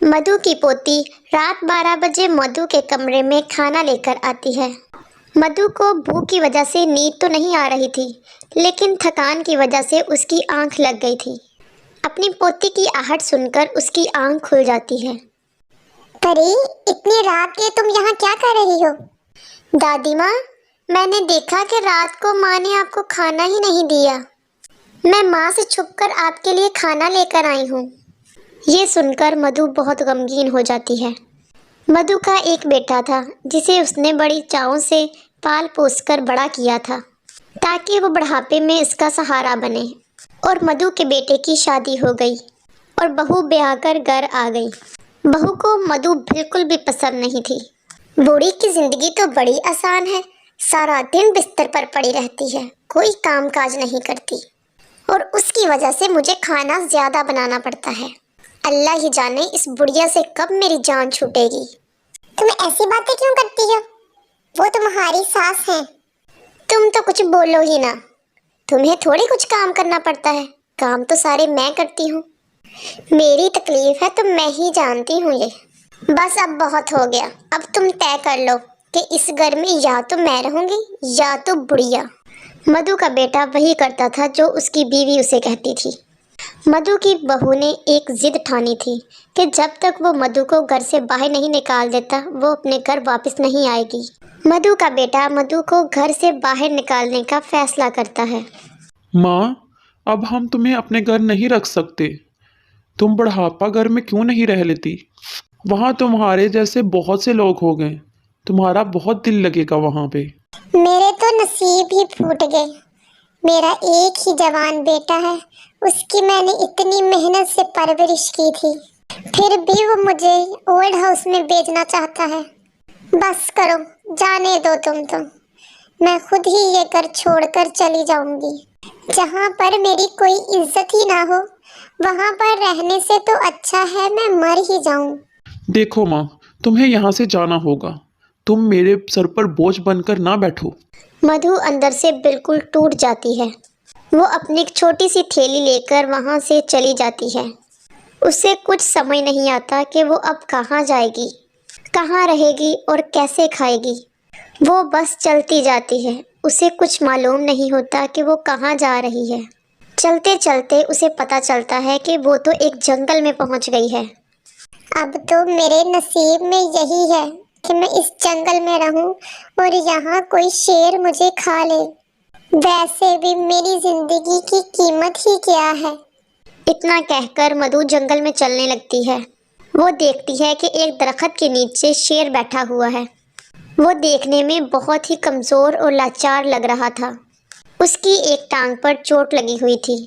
मधु की पोती रात 12 बजे मधु के कमरे में खाना लेकर आती है। मधु को भूख की वजह से नींद तो नहीं आ रही थी, लेकिन थकान की वजह से उसकी आंख लग गई थी। अपनी पोती की आहट सुनकर उसकी आंख खुल जाती है। परी, इतनी रात के तुम यहाँ क्या कर रही हो? दादी माँ, मैंने देखा कि रात को माँ ने आपको खाना ही नहीं दिया। मैं माँ से छुपकर आपके लिए खाना लेकर आई हूँ। ये सुनकर मधु बहुत गमगीन हो जाती है। मधु का एक बेटा था जिसे उसने बड़ी चाव से पाल पोस कर बड़ा किया था, ताकि वो बुढ़ापे में इसका सहारा बने। और मधु के बेटे की शादी हो गई और बहू ब्याह कर घर आ गई। बहू को मधु बिल्कुल भी पसंद नहीं थी। बूढ़ी की जिंदगी तो बड़ी आसान है, सारा दिन बिस्तर पर पड़ी रहती है, कोई काम काज नहीं करती, और उसकी वजह से मुझे खाना ज्यादा बनाना पड़ता है। अल्लाह ही जाने इस बुढ़िया से कब मेरी जान छूटेगी। तुम ऐसी बातें क्यों करती हो? वो तुम्हारी सास है। तुम तो कुछ बोलो ही ना, तुम्हें थोड़ी कुछ काम करना पड़ता है, काम तो सारे मैं करती हूँ। मेरी तकलीफ है तो मैं ही जानती हूँ ये। बस अब बहुत हो गया, अब तुम तय कर लो कि इस घर में या तो मैं रहूँगी या तो बुढ़िया। मधु का बेटा वही करता था जो उसकी बीवी उसे कहती थी। मधु की बहू ने एक जिद ठानी थी कि जब तक वो मधु को घर से बाहर नहीं निकाल देता, वो अपने घर वापस नहीं आएगी। मधु का बेटा मधु को घर से बाहर निकालने का फैसला करता है। माँ, अब हम तुम्हें अपने घर नहीं रख सकते। तुम बुढ़ापा घर में क्यों नहीं रह लेती? वहाँ तुम्हारे जैसे बहुत से लोग हो गए, तुम्हारा बहुत दिल लगेगा वहाँ पे। मेरे तो नसीब ही फूट गए। मेरा एक ही जवान बेटा है, उसकी मैंने इतनी मेहनत से परवरिश की थी, फिर भी वो मुझे ओल्ड हाउस में भेजना चाहता है। बस करो, जाने दो तुम तो। मैं खुद ही ये घर छोड़कर चली जाऊंगी। जहाँ पर मेरी कोई इज्जत ही ना हो, वहाँ पर रहने से तो अच्छा है मैं मर ही जाऊं। देखो माँ, तुम्हें यहाँ से जाना होगा। तुम मेरे सर पर बोझ बनकर ना बैठो। मधु अंदर से बिल्कुल टूट जाती है। वो अपनी एक छोटी सी थैली लेकर वहाँ से चली जाती है। उसे कुछ समझ नहीं आता कि वो अब कहाँ जाएगी, कहाँ रहेगी और कैसे खाएगी। वो बस चलती जाती है, उसे कुछ मालूम नहीं होता कि वो कहाँ जा रही है। चलते चलते उसे पता चलता है कि वो तो एक जंगल में पहुँच गई है। अब तो मेरे नसीब में यही है कि मैं इस जंगल में रहूं और यहाँ कोई शेर मुझे खा ले। वैसे भी मेरी जिंदगी की कीमत ही क्या है। इतना कहकर मधु जंगल में चलने लगती है। वो देखती है कि एक दरख्त के नीचे शेर बैठा हुआ है। वो देखने में बहुत ही कमज़ोर और लाचार लग रहा था। उसकी एक टांग पर चोट लगी हुई थी।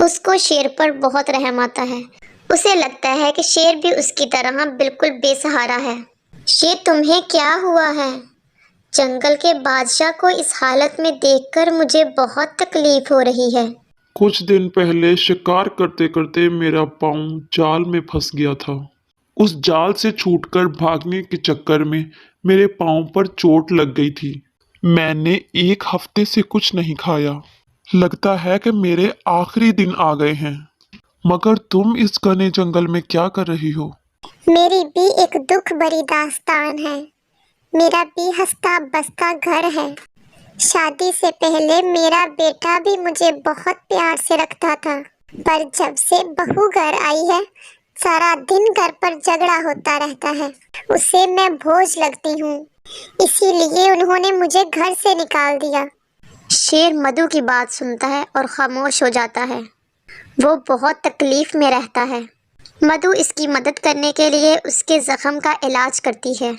उसको शेर पर बहुत रहम आता है। उसे लगता है कि शेर भी उसकी तरह बिल्कुल बेसहारा है। शेर, तुम्हें क्या हुआ है? जंगल के बादशाह को इस हालत में देखकर मुझे बहुत तकलीफ हो रही है। कुछ दिन पहले शिकार करते करते मेरा पाँव जाल में फंस गया था। उस जाल से छूटकर भागने के चक्कर में मेरे पाँव पर चोट लग गई थी। मैंने एक हफ्ते से कुछ नहीं खाया। लगता है कि मेरे आखिरी दिन आ गए हैं। मगर तुम इस घने जंगल में क्या कर रही हो? मेरी भी एक दुख भरी दास्तान है। मेरा भी हंसता बसता घर है। शादी से पहले मेरा बेटा भी मुझे बहुत प्यार से रखता था, पर जब से बहू घर आई है, सारा दिन घर पर झगड़ा होता रहता है। उसे मैं बोझ लगती हूँ, इसीलिए उन्होंने मुझे घर से निकाल दिया। शेर मधु की बात सुनता है और खामोश हो जाता है। वो बहुत तकलीफ में रहता है। मधु इसकी मदद करने के लिए उसके जख्म का इलाज करती है।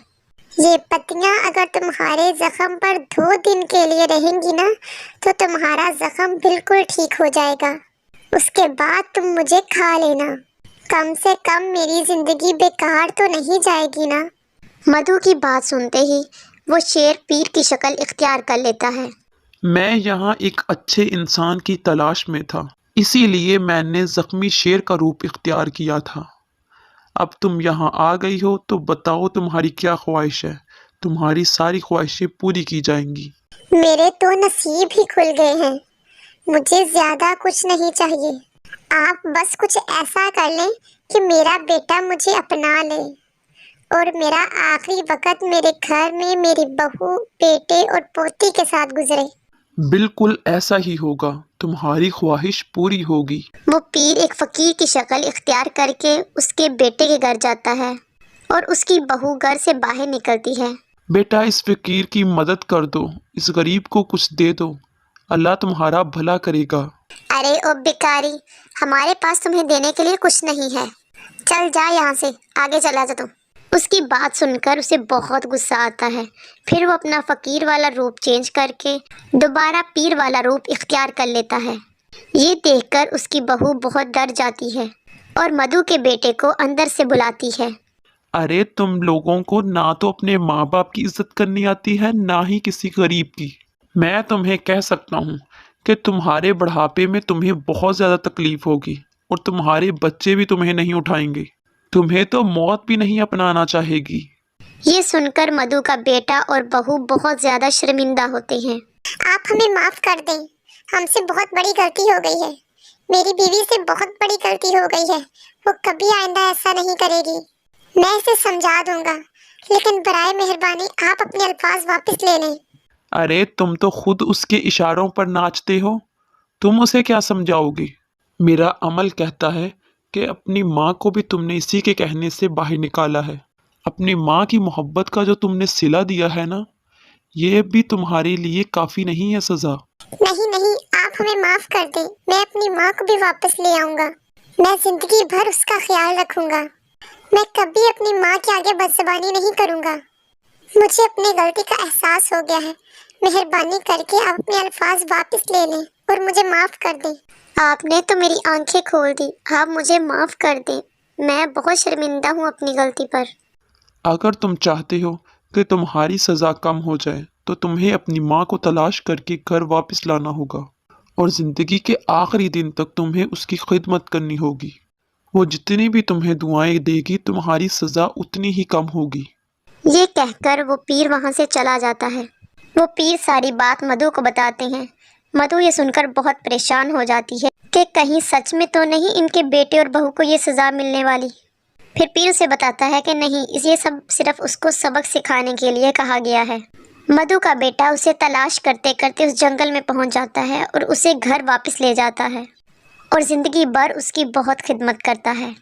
ये पत्तियां अगर तुम्हारे जख्म पर 2 दिन के लिए रहेंगी ना, तो तुम्हारा जख्म बिल्कुल ठीक हो जाएगा। उसके बाद तुम मुझे खा लेना। कम से कम मेरी जिंदगी बेकार तो नहीं जाएगी ना। मधु की बात सुनते ही वो शेर पीर की शक्ल इख्तियार कर लेता है। मैं यहाँ एक अच्छे इंसान की तलाश में था, इसीलिए मैंने जख्मी शेर का रूप इख्तियार किया था। अब तुम यहाँ आ गई हो तो बताओ तुम्हारी क्या ख्वाहिश है? तुम्हारी सारी ख्वाहिशें पूरी की जाएंगी। मेरे तो नसीब ही खुल गए हैं। मुझे ज्यादा कुछ नहीं चाहिए। आप बस कुछ ऐसा कर लें कि मेरा बेटा मुझे अपना ले और मेरा आखिरी वक्त मेरे घर में मेरी बहू, बेटे और पोती के साथ गुजरे। बिल्कुल ऐसा ही होगा, तुम्हारी ख्वाहिश पूरी होगी। वो पीर एक फकीर की शक्ल इख्तियार करके उसके बेटे के घर जाता है और उसकी बहू घर से बाहर निकलती है। बेटा, इस फकीर की मदद कर दो, इस गरीब को कुछ दे दो, अल्लाह तुम्हारा भला करेगा। अरे ओ भिखारी, हमारे पास तुम्हें देने के लिए कुछ नहीं है, चल जा यहाँ से, आगे चला जा तू। उसकी बात सुनकर उसे बहुत गुस्सा आता है। फिर वो अपना फकीर वाला रूप चेंज करके दोबारा पीर वाला रूप इख्तियार कर लेता है। ये देखकर उसकी बहू बहुत डर जाती है और मधु के बेटे को अंदर से बुलाती है। अरे तुम लोगों को ना तो अपने माँ बाप की इज्जत करनी आती है, ना ही किसी गरीब की। मैं तुम्हें कह सकता हूँ कि तुम्हारे बुढ़ापे में तुम्हें बहुत ज़्यादा तकलीफ होगी और तुम्हारे बच्चे भी तुम्हें नहीं उठाएंगे, तुम्हें तो मौत भी नहीं अपनाना चाहेगी। ये सुनकर मधु का बेटा और बहू बहुत ज़्यादा शर्मिंदा होते हैं। आप हमें माफ कर दें, हमसे बहुत बड़ी गलती हो गई है। मेरी बीवी से बहुत बड़ी गलती हो गई है, वो कभी आइंदा ऐसा नहीं करेगी। मैं इसे समझा दूंगा, लेकिन बराए मेहरबानी आप अपने अल्फाज वापस ले लें। अरे तुम तो खुद उसके इशारों पर नाचते हो, तुम उसे क्या समझाओगे? मेरा अमल कहता है कि अपनी माँ को भी तुमने इसी के कहने से बाहर निकाला है। अपनी माँ की मोहब्बत का जो तुमने सिला दिया है ना, ये भी तुम्हारे लिए काफ़ी नहीं है सज़ा। नहीं नहीं, आप हमें माफ कर दें, मैं अपनी माँ को भी वापस ले आऊंगा। मैं जिंदगी भर उसका ख्याल रखूंगा। मैं कभी अपनी माँ के आगे बदज़बानी नहीं करूंगा। मुझे अपनी गलती का एहसास हो गया है। मेहरबानी करके आप अपने अल्फाज वापस ले लें और मुझे माफ कर दें। आपने तो मेरी आंखें खोल दी, आप मुझे माफ़ कर दें, मैं बहुत शर्मिंदा हूँ अपनी गलती पर। अगर तुम चाहते हो कि तुम्हारी सज़ा कम हो जाए तो तुम्हें अपनी माँ को तलाश करके घर वापस लाना होगा और ज़िंदगी के आखिरी दिन तक तुम्हें उसकी खिदमत करनी होगी। वो जितनी भी तुम्हें दुआएं देगी, तुम्हारी सज़ा उतनी ही कम होगी। ये कहकर वो पीर वहाँ से चला जाता है। वो पीर सारी बात मधु को बताते हैं। मधु ये सुनकर बहुत परेशान हो जाती है कि कहीं सच में तो नहीं इनके बेटे और बहू को ये सज़ा मिलने वाली। फिर पीर उसे बताता है कि नहीं, ये सब सिर्फ उसको सबक सिखाने के लिए कहा गया है। मधु का बेटा उसे तलाश करते करते उस जंगल में पहुंच जाता है और उसे घर वापस ले जाता है और ज़िंदगी भर उसकी बहुत खिदमत करता है।